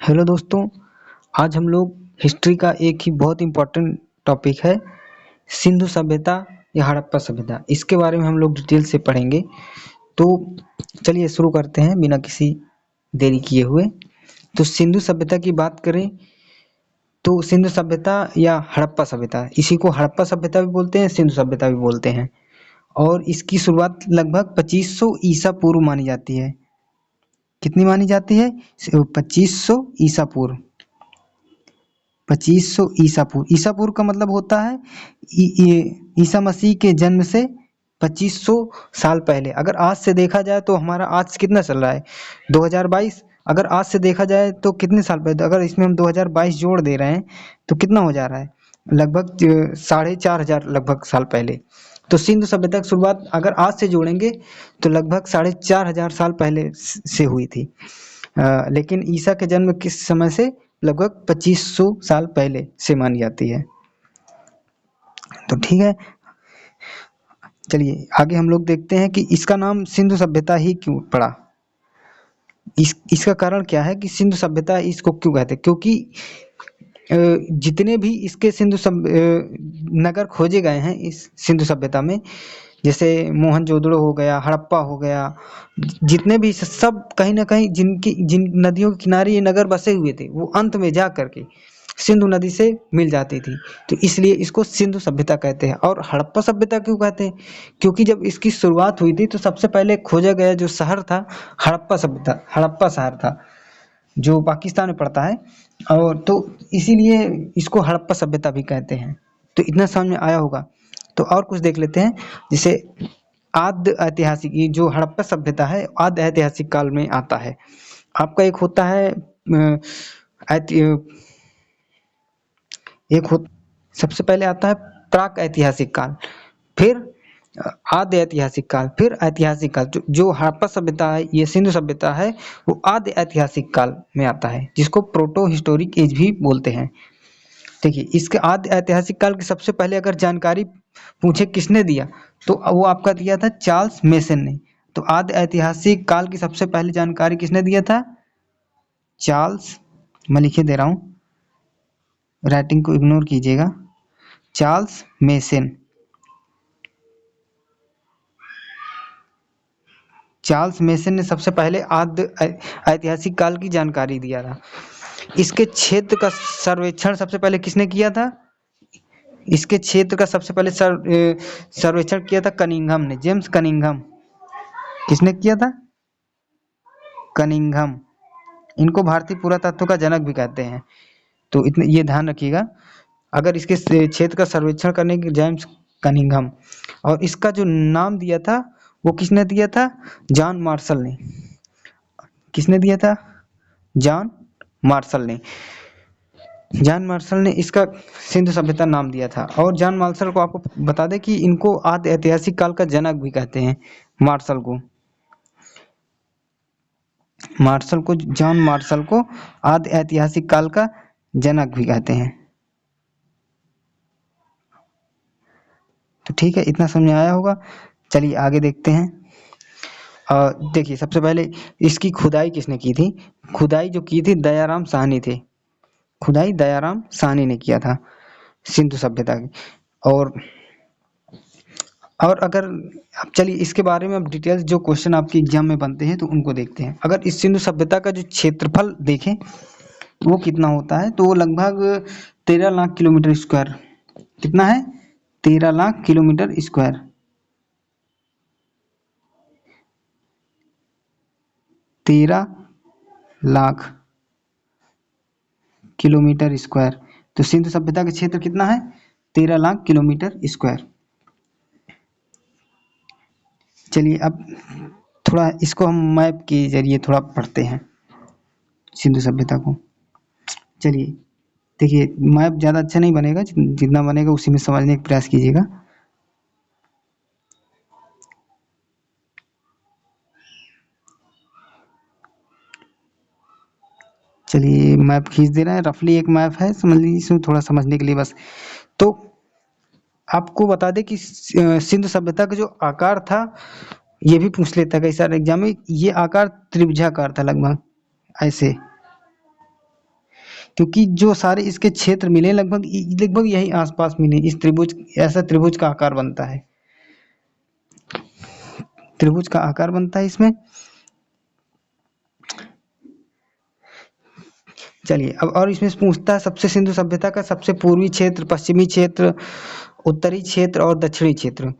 Hello दोस्तों, आज हम लोग हिस्ट्री का एक ही बहुत इम्पोर्टेंट टॉपिक है सिंधु सभ्यता या हड़प्पा सभ्यता। इसके बारे में हम लोग डिटेल से पढ़ेंगे। तो चलिए शुरू करते हैं बिना किसी देरी किए हुए। तो सिंधु सभ्यता की बात करें तो सिंधु सभ्यता या हड़प्पा सभ्यता, इसी को हड़प्पा सभ्यता भी बोलते हैं, सिंधु सभ्यता भी बोलते हैं। और इसकी शुरुआत लगभग 2500 ईसा पूर्व मानी जाती है। कितनी मानी जाती है? 2500 ईसा पूर्व। 2500 ईसा पूर्व। ईसा पूर्व का मतलब होता है ईसा मसीह के जन्म से 2500 साल पहले। अगर आज से देखा जाए तो हमारा आज कितना चल रहा है? 2022। अगर आज से देखा जाए तो कितने साल पहले, अगर इसमें हम 2022 जोड़ दे रहे हैं तो कितना हो जा रहा है? लगभग 4500 लगभग साल पहले। तो सिंधु सभ्यता की शुरुआत अगर आज से जोड़ेंगे तो लगभग 4500 साल पहले से हुई थी। लेकिन ईसा के जन्म किस समय से? लगभग 2500 साल पहले से मानी जाती है। तो ठीक है, चलिए आगे हम लोग देखते हैं कि इसका नाम सिंधु सभ्यता ही क्यों पड़ा। इसका कारण क्या है कि सिंधु सभ्यता इसको क्यों कहते हैं? क्योंकि जितने भी इसके नगर खोजे गए हैं इस सिंधु सभ्यता में, जैसे मोहनजोदड़ो हो गया, हड़प्पा हो गया, जितने भी सब कहीं ना कहीं जिन नदियों के किनारे ये नगर बसे हुए थे वो अंत में जा करके सिंधु नदी से मिल जाती थी। तो इसलिए इसको सिंधु सभ्यता कहते हैं। और हड़प्पा सभ्यता क्यों कहते हैं? क्योंकि जब इसकी शुरुआत हुई थी तो सबसे पहले खोजा गया जो शहर था हड़प्पा सभ्यता, हड़प्पा शहर था जो पाकिस्तान में पड़ता है। और तो इसीलिए इसको हड़प्पा सभ्यता भी कहते हैं। तो इतना समझ में आया होगा। तो और कुछ देख लेते हैं। जैसे आद्य ऐतिहासिक, ये जो हड़प्पा सभ्यता है आद्य ऐतिहासिक काल में आता है। आपका एक होता है सबसे पहले आता है प्राक ऐतिहासिक काल, फिर आद्य ऐतिहासिक काल, फिर ऐतिहासिक काल। जो हड़प्पा सभ्यता है, ये सिंधु सभ्यता है, वो आद्य ऐतिहासिक काल में आता है, जिसको प्रोटो हिस्टोरिक एज भी बोलते हैं। देखिए, इसके आद्य ऐतिहासिक काल की सबसे पहले अगर जानकारी पूछे किसने दिया तो वो आपका दिया था चार्ल्स मेसन ने। तो आद्य ऐतिहासिक काल की सबसे पहले जानकारी किसने दिया था? चार्ल्स, मैं लिखे दे रहा हूँ, राइटिंग को इग्नोर कीजिएगा। Charles mason. चार्ल्स मेसन ने सबसे पहले आद्य ऐतिहासिक काल की जानकारी दिया था। इसके क्षेत्र का सर्वेक्षण सबसे पहले किसने किया था? इसके क्षेत्र का सबसे पहले सर्वेक्षण किया था कनिंघम ने, जेम्स कनिंघम। किसने किया था? कनिंघम। इनको भारतीय पुरातत्व का जनक भी कहते हैं। तो इतने ये ध्यान रखिएगा। अगर इसके क्षेत्र का सर्वेक्षण करने के जेम्स कनिंघम। और इसका जो नाम दिया था वो किसने दिया था? जॉन मार्शल ने। किसने दिया था? जॉन मार्शल ने। जॉन मार्शल ने इसका सिंधु सभ्यता नाम दिया था। और जॉन मार्शल को आपको बता दें कि इनको आद्य ऐतिहासिक काल का जनक भी कहते हैं। मार्शल को, जॉन मार्शल को आद्य ऐतिहासिक काल का जनक भी कहते हैं। तो ठीक है, इतना समझ में आया होगा। चलिए आगे देखते हैं। देखिए, सबसे पहले इसकी खुदाई किसने की थी? खुदाई जो की थी दयाराम साहनी थे। खुदाई दयाराम साहनी ने किया था सिंधु सभ्यता की। और अगर अब चलिए इसके बारे में अब डिटेल्स जो क्वेश्चन आपके एग्जाम में बनते हैं तो उनको देखते हैं। अगर इस सिंधु सभ्यता का जो क्षेत्रफल देखें वो कितना होता है, तो वो लगभग 13 लाख किलोमीटर स्क्वायर। कितना है? 13 lakh kilometre square. 13 lakh kilometre square. तो सिंधु सभ्यता का क्षेत्र कितना है? 13 लाख किलोमीटर स्क्वायर। चलिए अब थोड़ा इसको हम मैप के जरिए थोड़ा पढ़ते हैं सिंधु सभ्यता को। चलिए देखिए, मैप ज़्यादा अच्छा नहीं बनेगा, जितना बनेगा उसी में समझने का प्रयास कीजिएगा। चलिए मैप खींच दे रहे हैं, रफली एक मैप है, समझ लीजिए इसमें थोड़ा समझने के लिए बस। तो आपको बता दें कि सिंधु सभ्यता का जो आकार था, ये भी पूछ लेता है कई सारे एग्जाम में, ये आकार त्रिभुजाकार था लगभग ऐसे। क्योंकि जो सारे इसके क्षेत्र मिले लगभग लगभग यही आसपास मिले। इस त्रिभुज, ऐसा त्रिभुज का आकार बनता है, त्रिभुज का आकार बनता है इसमें। चलिए अब और इसमें से पूछता है सबसे सिंधु सभ्यता का सबसे पूर्वी क्षेत्र, पश्चिमी क्षेत्र, उत्तरी क्षेत्र और दक्षिणी क्षेत्र।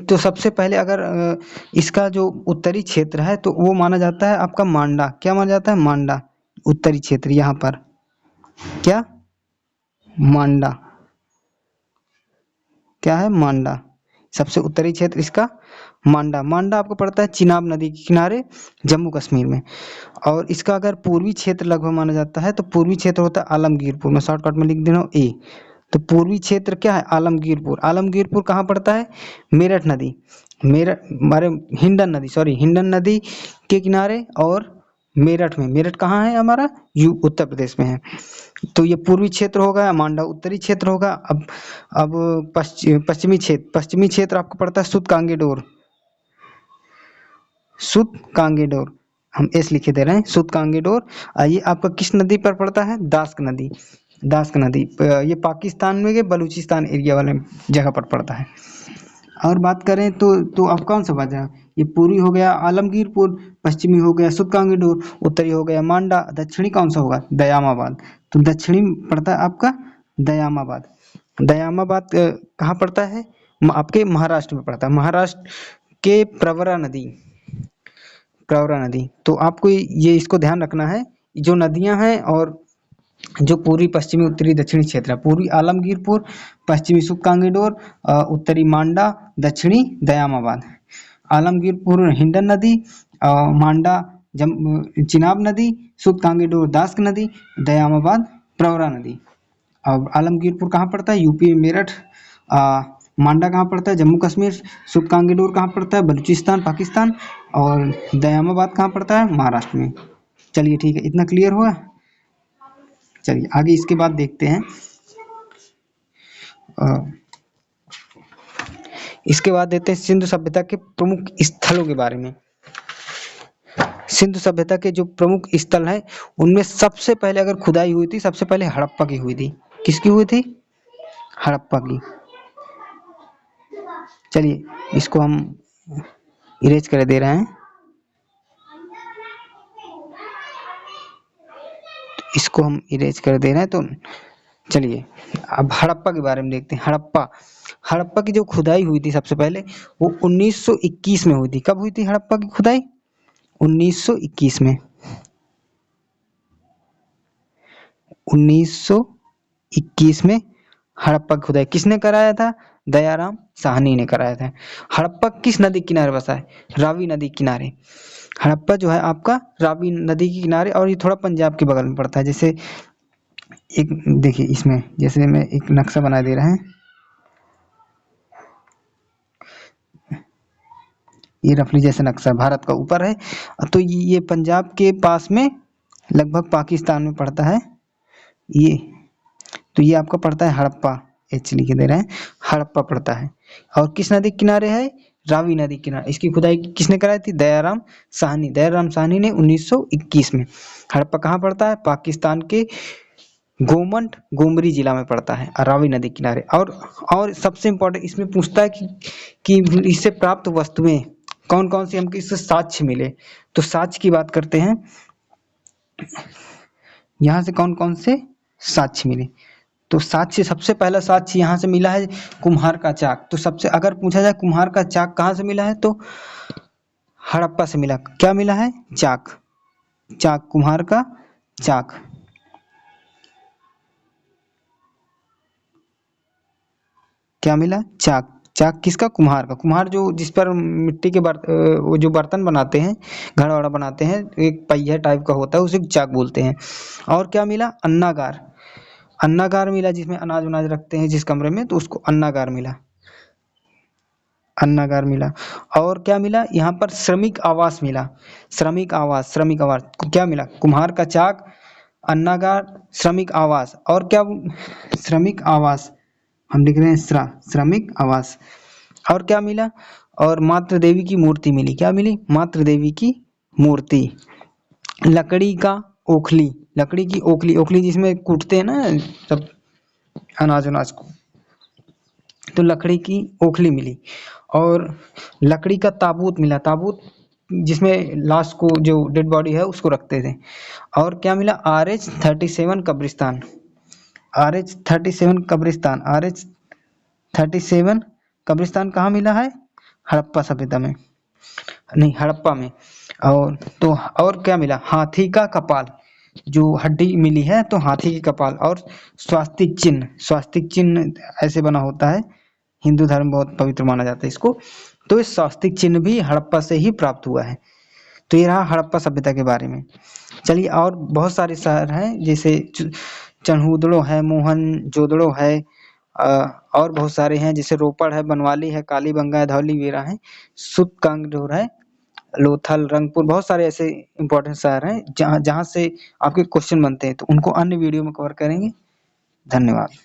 तो सबसे पहले अगर इसका जो उत्तरी क्षेत्र है तो वो माना जाता है आपका मांडा। क्या माना जाता है? मांडा। उत्तरी क्षेत्र यहाँ पर क्या? मांडा। क्या है? मांडा। सबसे उत्तरी क्षेत्र इसका मांडा। मांडा आपको पड़ता है चिनाब नदी के किनारे, जम्मू कश्मीर में। और इसका अगर पूर्वी क्षेत्र लगभग माना जाता है तो पूर्वी क्षेत्र होता है आलमगीरपुर। मैं शॉर्टकट में लिख दे रहा हूँ ए। तो पूर्वी क्षेत्र क्या है? आलमगीरपुर। आलमगीरपुर कहाँ पड़ता है? मेरठ नदी, मेरठ हमारे हिंडन नदी, सॉरी हिंडन नदी के किनारे और मेरठ में। मेरठ कहाँ है हमारा? उत्तर प्रदेश में है। तो ये पूर्वी क्षेत्र होगा, मांडा उत्तरी क्षेत्र होगा। अब पश्चिमी क्षेत्र, पश्चिमी क्षेत्र आपको पड़ता है सुत कांगेडोर। सुत कांगेडोर, हम एस लिखे दे रहे हैं, सुत कांगेडोर। ये आपका किस नदी पर पड़ता है? दास्क नदी। दास्क नदी ये पाकिस्तान में के बलूचिस्तान एरिया वाले जगह पर पड़ता है। और बात करें तो अब कौन सा बचा? ये पूर्वी हो गया आलमगीरपुर, पश्चिमी हो गया सुत कांगेडोर, उत्तरी हो गया मांडा, दक्षिणी कौन सा होगा? दयामाबाद। तो दक्षिणी पड़ता है आपका दयामाबाद। दयामाबाद कहाँ पड़ता है? आपके महाराष्ट्र में पड़ता है। महाराष्ट्र के प्रवरा नदी, प्रवरा नदी। तो आपको ये इसको ध्यान रखना है, जो नदियां हैं और जो पूर्वी पश्चिमी उत्तरी दक्षिणी क्षेत्र है। पूर्वी आलमगीरपुर, पश्चिमी सुत कांगेडोर, उत्तरी मांडा, दक्षिणी दयामाबाद। आलमगीरपुर हिंडन नदी, मांडा चिनाब नदी, सुत कांगेडोर दास्क नदी, दयामाबाद प्रवरा नदी। अब आलमगीरपुर कहाँ पड़ता है? यूपी में मेरठ। मांडा कहाँ पड़ता है? जम्मू कश्मीर। सुत कांगेडोर कहाँ पड़ता है? बलूचिस्तान पाकिस्तान। और दयामाबाद कहाँ पड़ता है? महाराष्ट्र में। चलिए ठीक है, इतना क्लियर हुआ। चलिए आगे इसके बाद देखते हैं। इसके बाद देखते हैं सिंधु सभ्यता के प्रमुख स्थलों के बारे में। सिंधु सभ्यता के जो प्रमुख स्थल हैं उनमें सबसे पहले अगर खुदाई हुई थी, सबसे पहले हड़प्पा की हुई थी। किसकी हुई थी? हड़प्पा की। चलिए इसको हम इरेज कर दे रहे हैं। इसको हम इरेज कर दे रहे हैं। तो चलिए अब हड़प्पा के बारे में देखते हैं। हड़प्पा, हड़प्पा की जो खुदाई हुई थी सबसे पहले वो 1921 में हुई थी। कब हुई थी हड़प्पा की खुदाई? 1921 में। 1921 में हड़प्पा की खुदाई किसने कराया था? दयाराम साहनी ने कराया था। हड़प्पा किस नदी के किनारे बसा है? रावी नदी के किनारे। हड़प्पा जो है आपका रावी नदी के किनारे, और ये थोड़ा पंजाब के बगल में पड़ता है। जैसे एक देखिए इसमें, जैसे मैं एक नक्शा बना दे रहे हैं, ये रफली जैसे नक्शा भारत का ऊपर है। तो ये पंजाब के पास में लगभग पाकिस्तान में पड़ता है ये। तो ये आपका पड़ता है हड़प्पा, एच लिखे दे रहे हैं, हड़प्पा पड़ता है। और किस नदी के किनारे है? रावी नदी के किनारे। इसकी खुदाई किसने कराई थी? दयाराम साहनी। दयाराम साहनी ने 1921 में। हड़प्पा कहाँ पड़ता है? पाकिस्तान के गोमंट गोमरी जिला में पड़ता है, रावी नदी किनारे। और सबसे इम्पोर्टेंट इसमें पूछता है कि इससे प्राप्त वस्तुएं कौन कौन सी हमको इससे साक्ष्य मिले। तो साक्ष्य की बात करते हैं, यहाँ से कौन कौन से साक्ष्य मिले। तो साक्ष्य, सबसे पहला साक्ष्य यहाँ से मिला है कुम्हार का चाक। तो सबसे अगर पूछा जाए कुम्हार का चाक कहाँ से मिला है तो हड़प्पा से मिला। क्या मिला है? चाक। चाक, कुम्हार का चाक। क्या मिला? चाक। चाक किसका? कुम्हार का। कुम्हार जो जिस पर मिट्टी के वो जो बर्तन बनाते हैं, घड़ा वड़ा बनाते हैं, एक पहिया टाइप का होता है, उसे चाक बोलते हैं। और क्या मिला? अन्नागार। अन्नागार मिला, जिसमें अनाज उनाज रखते हैं जिस कमरे में, तो उसको अन्नागार मिला। अन्नागार मिला। और क्या मिला? यहाँ पर श्रमिक आवास मिला। श्रमिक आवास, श्रमिक आवास क्या मिला? कुम्हार का चाक, अन्नागार, श्रमिक आवास। और क्या? श्रमिक आवास हम लिख रहे हैं श्रमिक आवास। और क्या मिला? और मातृ देवी की मूर्ति मिली। क्या मिली? मातृ देवी की मूर्ति। लकड़ी का ओखली, लकड़ी की ओखली, ओखली जिसमें कूटते हैं ना सब अनाज अनाज को, तो लकड़ी की ओखली मिली। और लकड़ी का ताबूत मिला, ताबूत जिसमें लाश को, जो डेड बॉडी है उसको रखते थे। और क्या मिला, RH-37 कब्रिस्तान, RH-37 कब्रिस्तान, RH-37 कब्रिस्तान कहाँ मिला है, हड़प्पा सभ्यता में, नहीं हड़प्पा में। और तो और क्या मिला, हाथी का कपाल, जो हड्डी मिली है तो हाथी की कपाल। और स्वास्तिक चिन्ह, स्वास्तिक चिन्ह ऐसे बना होता है, हिंदू धर्म बहुत पवित्र माना जाता है इसको, तो इस स्वास्तिक चिन्ह भी हड़प्पा से ही प्राप्त हुआ है। तो ये रहा हड़प्पा सभ्यता के बारे में। चलिए और बहुत सारे शहर हैं, जैसे चन्हूदड़ो है, मोहनजोदड़ो है, और बहुत सारे हैं, जैसे रोपड़ है, बनवाली है, कालीबंगा है, धौलीवीरा है, सूतकांगडोर है, लोथल, रंगपुर, बहुत सारे ऐसे इंपॉर्टेंट शहर हैं जहाँ जहाँ से आपके क्वेश्चन बनते हैं, तो उनको अन्य वीडियो में कवर करेंगे। धन्यवाद।